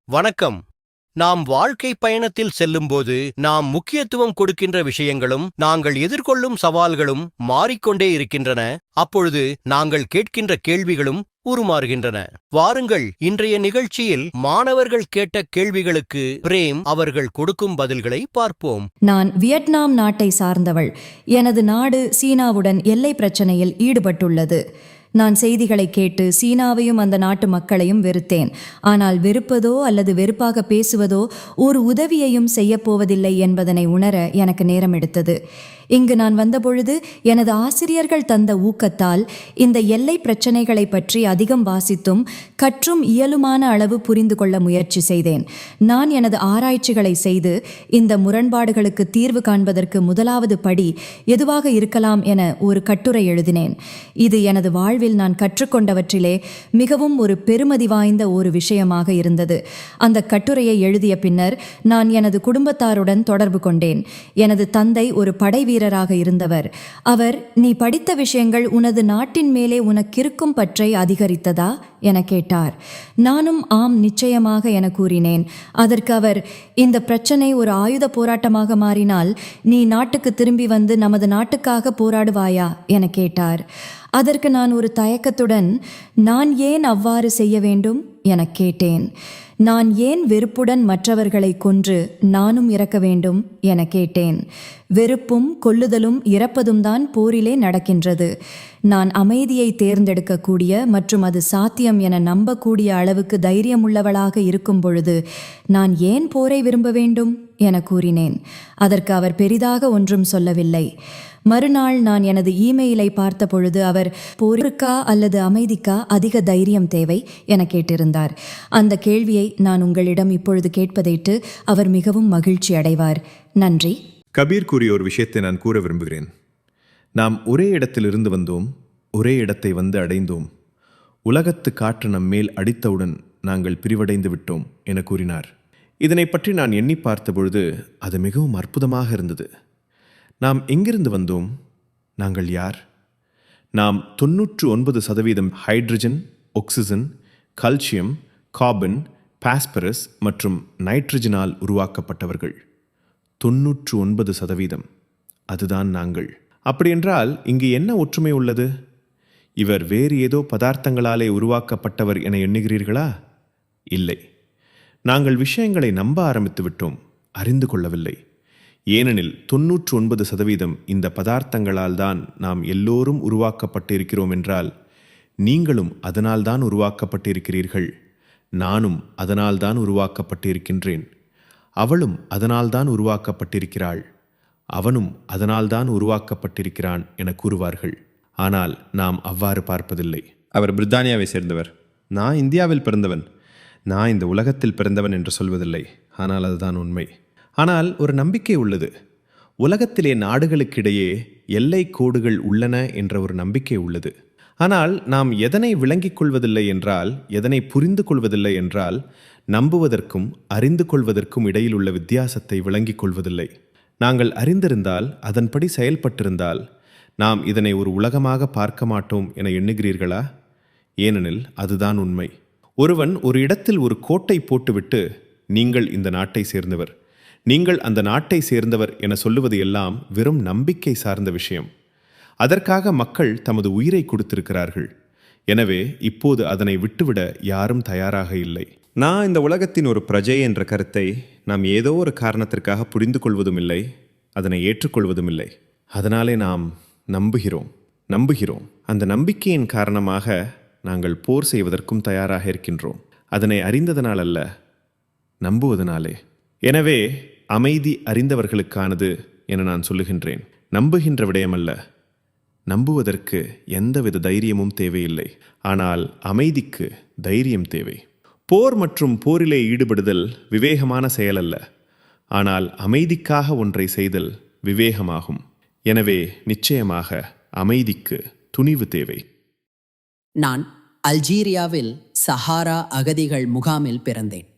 வணக்கம். நாம் வாழ்க்கை பயணத்தில் செல்லும்போது நாம் முக்கியத்துவம் கொடுக்கின்ற விஷயங்களும் நாங்கள் எதிர்கொள்ளும் சவால்களும் மாறிக்கொண்டே இருக்கின்றன. அப்பொழுது நாங்கள் கேட்கின்ற கேள்விகளும் உருமாறுகின்றன. வாருங்கள், இன்றைய நிகழ்ச்சியில் மாணவர்கள் கேட்ட கேள்விகளுக்கு பிரேம் அவர்கள் கொடுக்கும் பதில்களை பார்ப்போம். நான் வியட்நாம் நாட்டை சார்ந்தவள். எனது நாடு சீனாவுடன் எல்லை பிரச்சனையில் ஈடுபட்டுள்ளது. நான் செய்திகளை கேட்டு சீனாவையும் அந்த நாட்டு மக்களையும் வெறுத்தேன். ஆனால் வெறுப்பதோ அல்லது வெறுப்பாக பேசுவதோ ஒரு உதவியையும் செய்யப்போவதில்லை என்பதனை உணர எனக்கு நேரம் எடுத்தது. இங்கு நான் வந்தபொழுது எனது ஆசிரியர்கள் தந்த ஊக்கத்தால் இந்த எல்லை பிரச்சனைகளை பற்றி அதிகம் வாசித்தும் கற்றும் இயலுமான அளவு புரிந்து கொள்ள முயற்சி செய்தேன். நான் எனது ஆராய்ச்சிகளை செய்து இந்த முரண்பாடுகளுக்கு தீர்வு காண்பதற்கு முதலாவது படி எதுவாக இருக்கலாம் என ஒரு கட்டுரை எழுதினேன். இது எனது வாழ்வில் நான் கற்றுக்கொண்டவற்றிலே மிகவும் ஒரு பெருமதி வாய்ந்த ஒரு விஷயமாக இருந்தது. அந்த கட்டுரையை எழுதிய பின்னர் நான் எனது குடும்பத்தாருடன் தொடர்பு கொண்டேன். எனது தந்தை ஒரு படை வீரராக இருந்தவர். அவர், நீ படித்த விஷயங்கள் உனது நாட்டின் மேலே உனக்கிருக்கும் பற்றை அதிகரித்ததா என கேட்டார். நானும் ஆம், நிச்சயமாக என கூறினேன். அதற்கு அவர், இந்த பிரச்சனை ஒரு ஆயுத போராட்டமாக மாறினால் நீ நாட்டுக்கு திரும்பி வந்து நமது நாட்டுக்காக போராடுவாயா என கேட்டார். அதற்கு நான் ஒரு தயக்கத்துடன், நான் ஏன் அவ்வாறு செய்ய வேண்டும் என கேட்டேன். நான் ஏன் வெறுப்புடன் மற்றவர்களை கொன்று நானும் இறக்க வேண்டும் என கேட்டேன். வெறுப்பும் கொல்லுதலும் இறப்பதும் தான் போரிலே நடக்கின்றது. நான் அமைதியை தேர்ந்தெடுக்கக்கூடிய மற்றும் அது சாத்தியம் என நம்பக்கூடிய அளவுக்கு தைரியமுள்ளவளாக இருக்கும் பொழுது நான் ஏன் போரை விரும்ப வேண்டும் என கூறினேன். அதற்கு அவர் பெரிதாக ஒன்றும் சொல்லவில்லை. மறுநாள் நான் எனது இமெயிலை பார்த்த பொழுது அவர், போருக்கா அல்லது அமைதிக்கா அதிக தைரியம் தேவை என கேட்டிருந்தார். அந்த கேள்வியை நான் உங்களிடம் இப்பொழுது கேட்பதையிட்டு அவர் மிகவும் மகிழ்ச்சி அடைவார். நன்றி. கபீர் கூறிய ஒரு விஷயத்தை நான் கூற விரும்புகிறேன். நாம் ஒரே இடத்திலிருந்து வந்தோம், ஒரே இடத்தை வந்து அடைந்தோம். உலகத்து காற்று நம் மேல் அடித்தவுடன் நாங்கள் பிரிவடைந்து விட்டோம் என கூறினார். இதனை பற்றி நான் எண்ணி பார்த்த பொழுது அது மிகவும் அற்புதமாக இருந்தது. நாம் எங்கிருந்து வந்தோம்? நாங்கள் யார்? நாம் 99% hydrogen, oxygen, calcium, carbon, phosphorus மற்றும் நைட்ரஜனால் உருவாக்கப்பட்டவர்கள். 99%. அதுதான் நாங்கள். அப்படியென்றால் இங்கு என்ன ஒற்றுமை உள்ளது? இவர் வேறு ஏதோ பதார்த்தங்களாலே உருவாக்கப்பட்டவர் என எண்ணுகிறீர்களா? இல்லை. நாங்கள் விஷயங்களை நம்ப ஆரம்பித்து விட்டோம், அறிந்து கொள்ளவில்லை. ஏனெனில் 99% இந்த பதார்த்தங்களால் தான் நாம் எல்லோரும் உருவாக்கப்பட்டிருக்கிறோம் என்றால் நீங்களும் அதனால்தான் உருவாக்கப்பட்டிருக்கிறீர்கள். நானும் அதனால்தான் உருவாக்கப்பட்டிருக்கின்றேன். அவளும் அதனால்தான் உருவாக்கப்பட்டிருக்கிறாள். அவனும் அதனால்தான் உருவாக்கப்பட்டிருக்கிறான் என கூறுவார்கள். ஆனால் நாம் அவ்வாறு பார்ப்பதில்லை. அவர் பிரித்தானியாவை சேர்ந்தவர், நான் இந்தியாவில் பிறந்தவன், நான் இந்த உலகத்தில் பிறந்தவன் என்று சொல்வதில்லை. ஆனால் அதுதான் உண்மை. ஆனால் ஒரு நம்பிக்கை உள்ளது. உலகத்திலே நாடுகளுக்கிடையே எல்லை கோடுகள் உள்ளன என்ற ஒரு நம்பிக்கை உள்ளது. ஆனால் நாம் எதனை விளங்கிக் கொள்வதில்லை என்றால், எதனை புரிந்து கொள்வதில்லை என்றால், நம்புவதற்கும் அறிந்து கொள்வதற்கும் இடையில் உள்ள வித்தியாசத்தை விளங்கிக் கொள்வதில்லை. நாங்கள் அறிந்திருந்தால், அதன்படி செயல்பட்டிருந்தால், நாம் இதனை ஒரு உலகமாக பார்க்க மாட்டோம் என எண்ணுகிறீர்களா? ஏனெனில் அதுதான் உண்மை. ஒருவன் ஒரு இடத்தில் ஒரு கோட்டை போட்டுவிட்டு, நீங்கள் இந்த நாட்டை சேர்ந்தவர், நீங்கள் அந்த நாட்டை சேர்ந்தவர் என சொல்லுவது எல்லாம் வெறும் நம்பிக்கை சார்ந்த விஷயம். அதற்காக மக்கள் தமது உயிரை கொடுத்திருக்கிறார்கள். எனவே இப்போது அதனை விட்டுவிட யாரும் தயாராக இல்லை. நான் இந்த உலகத்தின் ஒரு பிரஜை என்ற கருத்தை நாம் ஏதோ ஒரு காரணத்திற்காக புரிந்து கொள்வதும் இல்லை, அதனை ஏற்றுக்கொள்வதும் இல்லை. அதனாலே நாம் நம்புகிறோம். அந்த நம்பிக்கையின் காரணமாக நாங்கள் போர் செய்வதற்கும் தயாராக இருக்கின்றோம். அதனை அறிந்ததனால் அல்ல, நம்புவதனாலே. எனவே அமைதி அறிந்தவர்களுக்கானது என நான் சொல்லுகின்றேன். நம்புகின்ற விடயமல்ல. நம்புவதற்கு எந்தவித தைரியமும் தேவையில்லை. ஆனால் அமைதிக்கு தைரியம் தேவை. போர் மற்றும் போரிலே ஈடுபடுதல் விவேகமான செயல் அல்ல. ஆனால் அமைதிக்காக ஒன்றை செய்தல் விவேகமாகும். எனவே நிச்சயமாக அமைதிக்கு துணிவு தேவை. நான் அல்ஜீரியாவில் சஹாரா அகதிகள் முகாமில் பிறந்தேன்.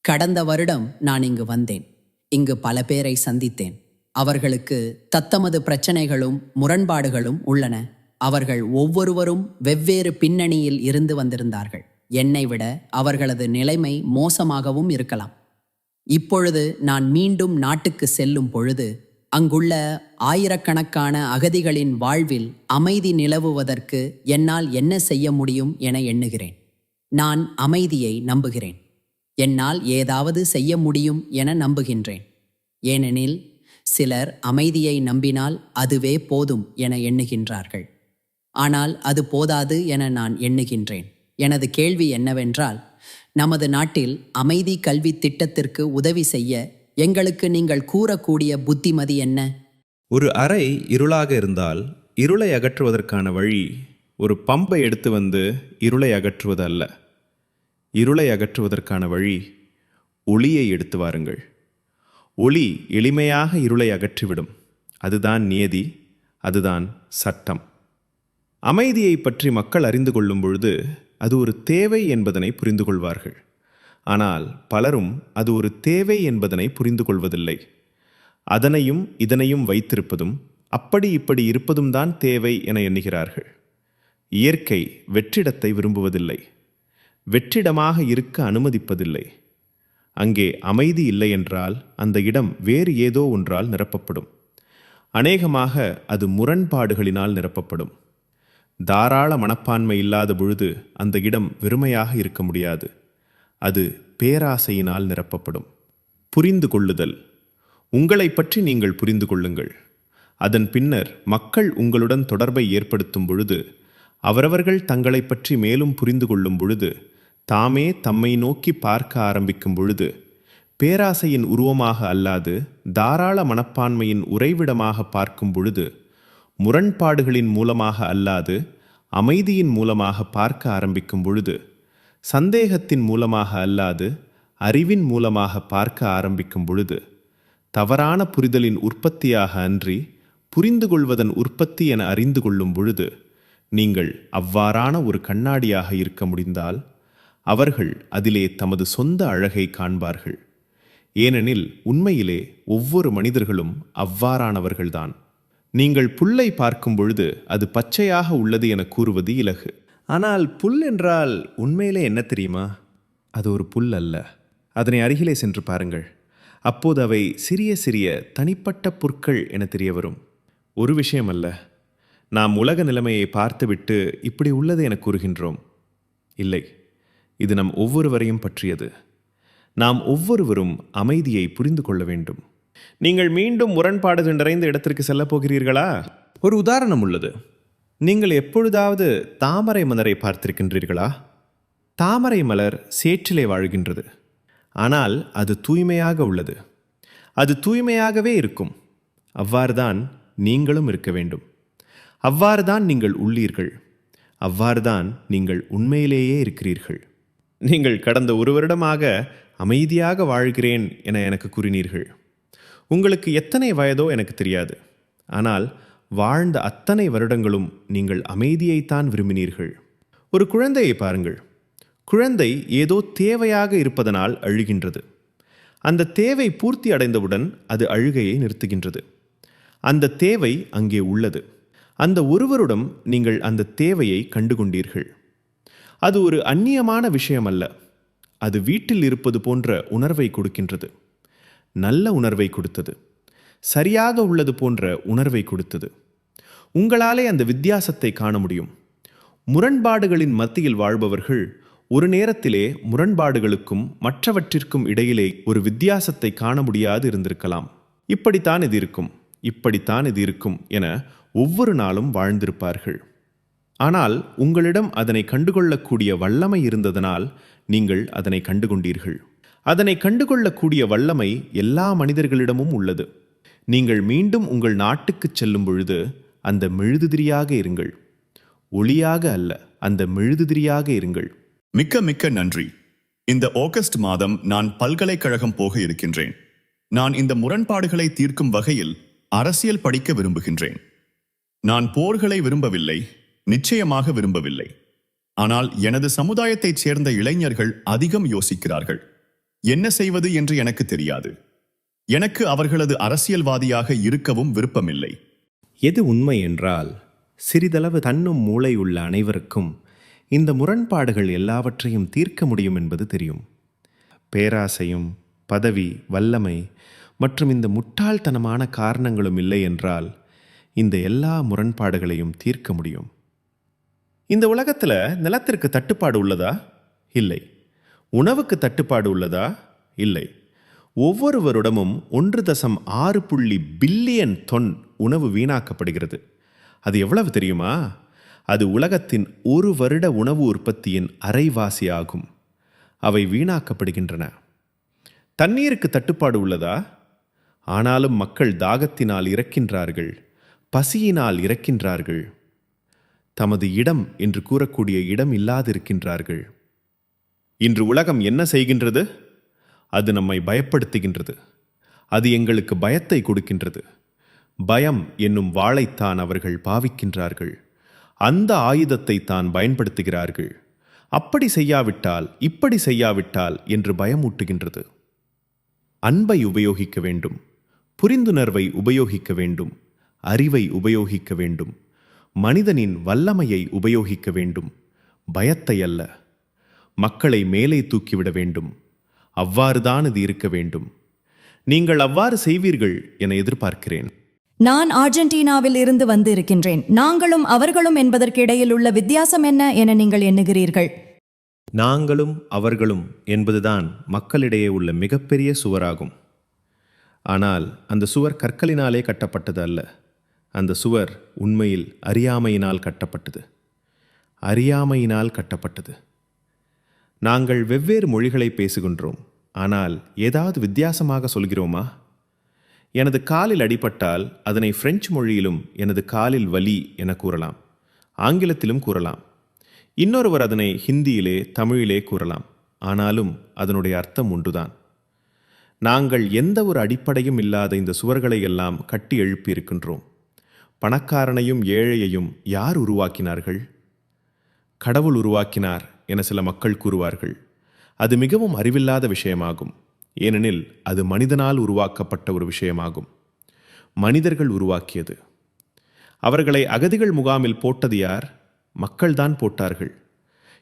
கடந்த வருடம் நான் இங்கு வந்தேன். இங்கு பல பேரை சந்தித்தேன். அவர்களுக்கு தத்தமது பிரச்சனைகளும் முரண்பாடுகளும் உள்ளன. அவர்கள் ஒவ்வொருவரும் வெவ்வேறு பின்னணியில் இருந்து வந்திருந்தார்கள். என்னை விட அவர்களது நிலைமை மோசமாகவும் இருக்கலாம். இப்பொழுது நான் மீண்டும் நாட்டுக்கு செல்லும் பொழுது அங்குள்ள ஆயிரக்கணக்கான அகதிகளின் வாழ்வில் அமைதி நிலவுவதற்கு என்னால் என்ன செய்ய முடியும் என எண்ணுகிறேன். நான் அமைதியை நம்புகிறேன். என்னால் ஏதாவது செய்ய முடியும் என நம்புகின்றேன். ஏனெனில் சிலர் அமைதியை நம்பினால் அதுவே போதும் என எண்ணுகின்றார்கள். ஆனால் அது போதாது என நான் எண்ணுகின்றேன். எனது கேள்வி என்னவென்றால், நமது நாட்டில் அமைதி கல்வி திட்டத்திற்கு உதவி செய்ய எங்களுக்கு நீங்கள் கூறக்கூடிய புத்திமதி என்ன? ஒரு அறை இருளாக இருந்தால் இருளை அகற்றுவதற்கான வழி ஒரு பம்பை எடுத்து வந்து இருளை அகற்றுவது அல்ல. இருளை அகற்றுவதற்கான வழி ஒளியை எடுத்து வாருங்கள். ஒளி எளிமையாக இருளை அகற்றிவிடும். அதுதான் நியதி, அதுதான் சட்டம். அமைதியை பற்றி மக்கள் அறிந்து கொள்ளும் பொழுது அது ஒரு தேவை என்பதனை புரிந்து கொள்வார்கள். ஆனால் பலரும் அது ஒரு தேவை என்பதனை புரிந்து கொள்வதில்லை. அதனையும் இதனையும் வைத்திருப்பதும் அப்படி இப்படி இருப்பதும் தான் தேவை என எண்ணுகிறார்கள். இயற்கை வெற்றிடத்தை விரும்புவதில்லை, வெற்றிடமாக இருக்க அனுமதிப்பதில்லை. அங்கே அமைதி இல்லை என்றால் அந்த இடம் வேறு ஏதோ ஒன்றால் நிரப்பப்படும். அநேகமாக அது முரண்பாடுகளினால் நிரப்பப்படும். தாராள மனப்பான்மை இல்லாத பொழுது அந்த இடம் வெறுமையாக இருக்க முடியாது. அது பேராசையினால் நிரப்பப்படும். புரிந்து கொள்ளுதல். உங்களை பற்றி நீங்கள் புரிந்து கொள்ளுங்கள். அதன் பின்னர் மக்கள் உங்களுடன் தொடர்பை ஏற்படுத்தும் பொழுது, அவரவர்கள் தங்களை பற்றி மேலும் புரிந்து கொள்ளும் பொழுது, தாமே தம்மை நோக்கி பார்க்க ஆரம்பிக்கும் பொழுது, பேராசையின் உருவமாக அல்லாது தாராள மனப்பான்மையின் உறைவிடமாக பார்க்கும் பொழுது, முரண்பாடுகளின் மூலமாக அல்லாது அமைதியின் மூலமாக பார்க்க ஆரம்பிக்கும் பொழுது, சந்தேகத்தின் மூலமாக அல்லாது அறிவின் மூலமாக பார்க்க ஆரம்பிக்கும் பொழுது, தவறான புரிதலின் உற்பத்தியாக அன்றி புரிந்து கொள்வதன் உற்பத்தி என அறிந்து கொள்ளும் பொழுது, நீங்கள் அவ்வாறான ஒரு கண்ணாடியாக இருக்க முடிந்தால் அவர்கள் அதிலே தமது சொந்த அழகை காண்பார்கள். ஏனெனில் உண்மையிலே ஒவ்வொரு மனிதர்களும் அவ்வாறானவர்கள்தான். நீங்கள் புல்லை பார்க்கும் பொழுது அது பச்சையாக உள்ளது என கூறுவது இலகு. ஆனால் புல் என்றால் உண்மையிலே என்ன தெரியுமா? அது ஒரு புல் அல்ல. அதனை அருகிலே சென்று பாருங்கள். அப்போது அவை சிறிய சிறிய தனிப்பட்ட புற்கள் என தெரிய வரும். ஒரு விஷயம் அல்ல. நாம் உலக நிலைமையை பார்த்துவிட்டு இப்படி உள்ளது என கூறுகின்றோம். இல்லை, இது நம் ஒவ்வொருவரையும் பற்றியது. நாம் ஒவ்வொருவரும் அமைதியை புரிந்து கொள்ள வேண்டும். நீங்கள் மீண்டும் முரண்பாடு நிறைந்த இடத்திற்கு செல்லப் போகிறீர்களா? ஒரு உதாரணம் உள்ளது. நீங்கள் எப்பொழுதாவது தாமரை மலரை பார்த்திருக்கின்றீர்களா? தாமரை மலர் சேற்றிலே வாழ்கின்றது. ஆனால் அது தூய்மையாக உள்ளது. அது தூய்மையாகவே இருக்கும். அவ்வாறுதான் நீங்களும் இருக்க வேண்டும். அவ்வாறுதான் நீங்கள் உள்ளீர்கள். அவ்வாறுதான் நீங்கள் உண்மையிலேயே இருக்கிறீர்கள். நீங்கள் கடந்த ஒரு வருடமாக அமைதியாக வாழ்கிறேன் என எனக்கு கூறினீர்கள். உங்களுக்கு எத்தனை வயதோ எனக்கு தெரியாது. ஆனால் வாழ்ந்த அத்தனை வருடங்களும் நீங்கள் அமைதியைத்தான் விரும்பினீர்கள். ஒரு குழந்தையை பாருங்கள். குழந்தை ஏதோ தேவையாக இருப்பதனால் அழுகின்றது. அந்த தேவை பூர்த்தி அடைந்தவுடன் அது அழுகையை நிறுத்துகின்றது. அந்த தேவை அங்கே உள்ளது. அந்த ஒருவருடன் நீங்கள் அந்த தேவையை கண்டுகொண்டீர்கள். அது ஒரு அந்நியமான விஷயம் அல்ல. அது வீட்டில் இருப்பது போன்ற உணர்வை கொடுக்கின்றது. நல்ல உணர்வை கொடுத்தது. சரியாக உள்ளது போன்ற உணர்வை கொடுத்தது. உங்களாலே அந்த வித்தியாசத்தை காண முடியும். முரண்பாடுகளின் மத்தியில் வாழ்பவர்கள் ஒரு நேரத்திலே முரண்பாடுகளுக்கும் மற்றவற்றிற்கும் இடையிலே ஒரு வித்தியாசத்தை காண முடியாது இருந்திருக்கலாம். இப்படித்தான் இது இருக்கும், இப்படித்தான் இது இருக்கும் என ஒவ்வொரு நாளும் வாழ்ந்திருப்பார்கள். ஆனால் உங்களிடம் அதனை கண்டுகொள்ளக்கூடிய வல்லமை இருந்ததனால் நீங்கள் அதனை கண்டுகொண்டீர்கள். அதனை கண்டுகொள்ளக்கூடிய வல்லமை எல்லா மனிதர்களிடமும் உள்ளது. நீங்கள் மீண்டும் உங்கள் நாட்டுக்குச் செல்லும் பொழுது அந்த மெழுகுதிரியாக இருங்கள். ஒளியாக அல்ல, அந்த மெழுகுதிரியாக இருங்கள். மிக்க மிக்க நன்றி. இந்த ஆகஸ்ட் மாதம் நான் பல்கலைக்கழகம் போக இருக்கின்றேன். நான் இந்த முரண்பாடுகளை தீர்க்கும் வகையில் அரசியல் படிக்க விரும்புகின்றேன். நான் போர்களை விரும்பவில்லை, நிச்சயமாக விரும்பவில்லை. ஆனால் எனது சமுதாயத்தைச் சேர்ந்த இளைஞர்கள் அதிகம் யோசிக்கிறார்கள். என்ன செய்வது என்று எனக்கு தெரியாது. எனக்கு அவர்களது அரசியல்வாதியாக இருக்கவும் விருப்பமில்லை. எது உண்மை என்றால், சிறிதளவு தன்னும் மூளை உள்ள அனைவருக்கும் இந்த முரண்பாடுகள் எல்லாவற்றையும் தீர்க்க முடியும் என்பது தெரியும். பேராசையும் பதவி, வல்லமை மற்றும் இந்த முட்டாள்தனமான காரணங்களும் இல்லை என்றால் இந்த எல்லா முரண்பாடுகளையும் தீர்க்க முடியும். இந்த உலகத்தில் நிலத்திற்கு தட்டுப்பாடு உள்ளதா? இல்லை. உணவுக்கு தட்டுப்பாடு உள்ளதா? இல்லை. ஒவ்வொரு வருடமும் 1.6 பில்லியன் தொன் உணவு வீணாக்கப்படுகிறது. அது எவ்வளவு தெரியுமா? அது உலகத்தின் 1 வருட உணவு உற்பத்தியின் அரைவாசி ஆகும். அவை வீணாக்கப்படுகின்றன. தண்ணீருக்கு தட்டுப்பாடு உள்ளதா? ஆனாலும் மக்கள் தாகத்தினால் இறக்கின்றார்கள், பசியினால் இறக்கின்றார்கள். தமது இடம் என்று கூறக்கூடிய இடம் இல்லாதிருக்கின்றார்கள். இன்று உலகம் என்ன செய்கின்றது? அது நம்மை பயப்படுத்துகின்றது. அது எங்களுக்கு பயத்தை கொடுக்கின்றது. பயம் என்னும் வாளைத்தான் அவர்கள் பாவிக்கின்றார்கள். அந்த ஆயுதத்தை தான் பயன்படுத்துகிறார்கள். அப்படி செய்யாவிட்டால், இப்படி செய்யாவிட்டால் என்று பயமூட்டுகின்றது. அன்பை உபயோகிக்க வேண்டும், புரிந்துணர்வை உபயோகிக்க வேண்டும், அறிவை உபயோகிக்க வேண்டும், மனிதனின் வல்லமையை உபயோகிக்க வேண்டும், பயத்தை அல்ல. மக்களை மேலே தூக்கிவிட வேண்டும். அவ்வாறுதான் இது இருக்க வேண்டும். நீங்கள் அவ்வாறு செய்வீர்கள் என எதிர்பார்க்கிறேன். நான் அர்ஜென்டினாவில் இருந்து வந்து இருக்கின்றேன். நாங்களும் அவர்களும் என்பதற்கிடையில் உள்ள வித்தியாசம் என்ன என நீங்கள் எண்ணுகிறீர்கள்? நாங்களும் அவர்களும் என்பதுதான் மக்களிடையே உள்ள மிகப்பெரிய சுவராகும். ஆனால் அந்த சுவர் கற்களினாலே கட்டப்பட்டது அல்ல. அந்த சுவர் உண்மையில் அறியாமையினால் கட்டப்பட்டது. அறியாமையினால் கட்டப்பட்டது. நாங்கள் வெவ்வேறு மொழிகளை பேசுகின்றோம். ஆனால் ஏதாவது வித்தியாசமாக சொல்கிறோமா? எனது காலில் அடிபட்டால் அதனை பிரெஞ்சு மொழியிலும் எனது காலில் வலி என கூறலாம், ஆங்கிலத்திலும் கூறலாம். இன்னொருவர் அதனை ஹிந்தியிலே, தமிழிலே கூறலாம். ஆனாலும் அதனுடைய அர்த்தம் ஒன்றுதான். நாங்கள் எந்த ஒரு அடிப்படையும் இல்லாத இந்த சுவர்களை எல்லாம் கட்டி எழுப்பியிருக்கின்றோம். பணக்காரனையும் ஏழையையும் யார் உருவாக்கினார்கள்? கடவுள் உருவாக்கினார் என சில மக்கள் கூறுவார்கள். அது மிகவும் அறிவில்லாத விஷயமாகும். ஏனெனில் அது மனிதனால் உருவாக்கப்பட்ட ஒரு விஷயமாகும். மனிதர்கள் உருவாக்கியது. அவர்களை அகதிகள் முகாமில் போட்டது யார்? மக்கள்தான் போட்டார்கள்.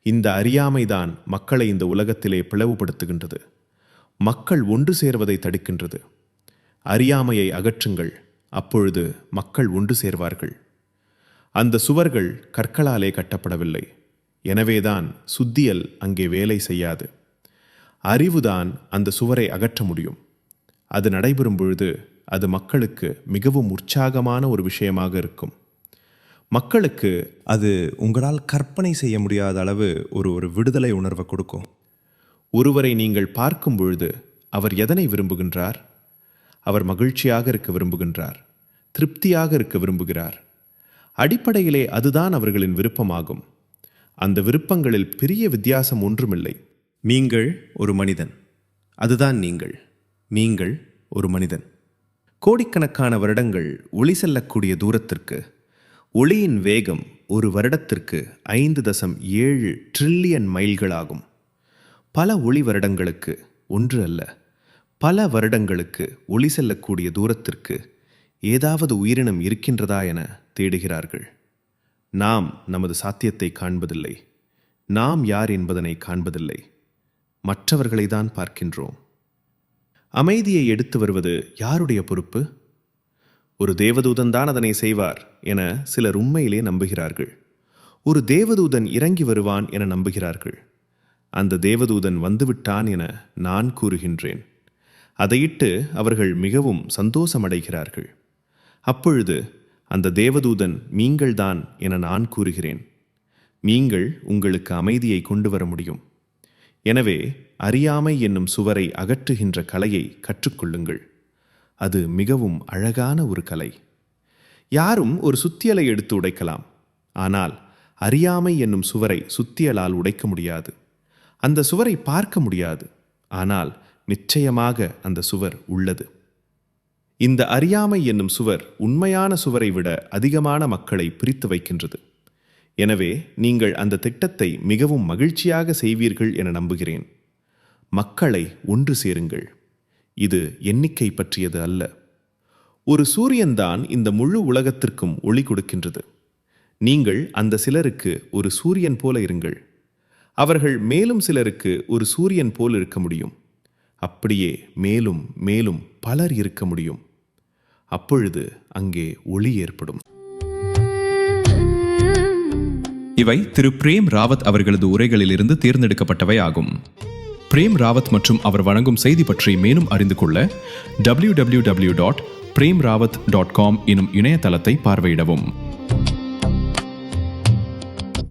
இந்த அறியாமைதான் மக்களை இந்த உலகத்திலே பிளவுபடுத்துகின்றது. மக்கள் ஒன்று சேர்வதை தடுக்கின்றது. அறியாமையை அகற்றுங்கள், அப்பொழுது மக்கள் ஒன்று சேர்வார்கள். அந்த சுவர்கள் கற்களாலே கட்டப்படவில்லை. எனவேதான் சுத்தியல் அங்கே வேலை செய்யாது. அறிவுதான் அந்த சுவரை அகற்ற முடியும். அது நடைபெறும் பொழுது அது மக்களுக்கு மிகவும் உற்சாகமான ஒரு விஷயமாக இருக்கும். மக்களுக்கு அது உங்களால் கற்பனை செய்ய முடியாத அளவு ஒரு விடுதலை உணர்வை கொடுக்கும். ஒருவரை நீங்கள் பார்க்கும் பொழுது அவர் எதனை விரும்புகின்றார்? அவர் மகிழ்ச்சியாக இருக்க விரும்புகின்றார், திருப்தியாக இருக்க விரும்புகிறார். அடிப்படையிலே அதுதான் அவர்களின் விருப்பமாகும். அந்த விருப்பங்களில் பெரிய வித்தியாசம் ஒன்றுமில்லை. நீங்கள் ஒரு மனிதன், அதுதான் நீங்கள். நீங்கள் ஒரு மனிதன். கோடிக்கணக்கான வருடங்கள் ஒளி செல்லக்கூடிய தூரத்திற்கு ஒளியின் வேகம் ஒரு வருடத்திற்கு 5.7 ட்ரில்லியன் மைல்களாகும். பல ஒளி வருடங்களுக்கு, ஒன்று அல்ல, பல வருடங்களுக்கு ஒளி செல்லக்கூடிய தூரத்திற்கு ஏதாவது உயிரினம் இருக்கின்றதா என தேடுகிறார்கள். நாம் நமது சாத்தியத்தை காண்பதில்லை. நாம் யார் என்பதனை காண்பதில்லை. மற்றவர்களை தான் பார்க்கின்றோம். அமைதியை எடுத்து வருவது யாருடைய பொறுப்பு? ஒரு தேவதூதன் தான் அதனை செய்வார் என சிலர் உண்மையிலே நம்புகிறார்கள். ஒரு தேவதூதன் இறங்கி வருவான் என நம்புகிறார்கள். அந்த தேவதூதன் வந்துவிட்டான் என நான் கூறுகின்றேன். அதையிட்டு அவர்கள் மிகவும் சந்தோஷமடைகிறார்கள். அப்பொழுது அந்த தேவதூதன் நீங்கள்தான் என நான் கூறுகிறேன். நீங்கள் உங்களுக்கு அமைதியை கொண்டு வர முடியும். எனவே அறியாமை என்னும் சுவரை அகற்றுகின்ற கலையை கற்றுக்கொள்ளுங்கள். அது மிகவும் அழகான ஒரு கலை. யாரும் ஒரு சுத்தியலை எடுத்து உடைக்கலாம். ஆனால் அறியாமை என்னும் சுவரை சுத்தியலால் உடைக்க முடியாது. அந்த சுவரை பார்க்க முடியாது. ஆனால் நிச்சயமாக அந்த சுவர் உள்ளது. இந்த அறியாமை என்னும் சுவர் உண்மையான சுவரை விட அதிகமான மக்களை பிரித்து வைக்கின்றது. எனவே நீங்கள் அந்த திட்டத்தை மிகவும் மகிழ்ச்சியாக செய்வீர்கள் என நம்புகிறேன். மக்களை ஒன்று சேருங்கள். இது எண்ணிக்கை பற்றியது அல்ல. ஒரு சூரியன்தான் இந்த முழு உலகத்திற்கும் ஒளி கொடுக்கின்றது. நீங்கள் அந்த சிலருக்கு ஒரு சூரியன் போல இருங்கள். அவர்கள் மேலும் சிலருக்கு ஒரு சூரியன் போல் இருக்க முடியும். அப்படியே மேலும் மேலும் பலர் இருக்க முடியும். அப்பொழுது அங்கே ஒளி ஏற்படும். இவை திரு பிரேம் ராவத் அவர்களது உரைகளிலிருந்து தேர்ந்தெடுக்கப்பட்டவை ஆகும். பிரேம் ராவத் மற்றும் அவர் வழங்கும் செய்தி பற்றி மேலும் அறிந்து கொள்ள www.premrawat.com எனும் இணையதளத்தை பார்வையிடவும்.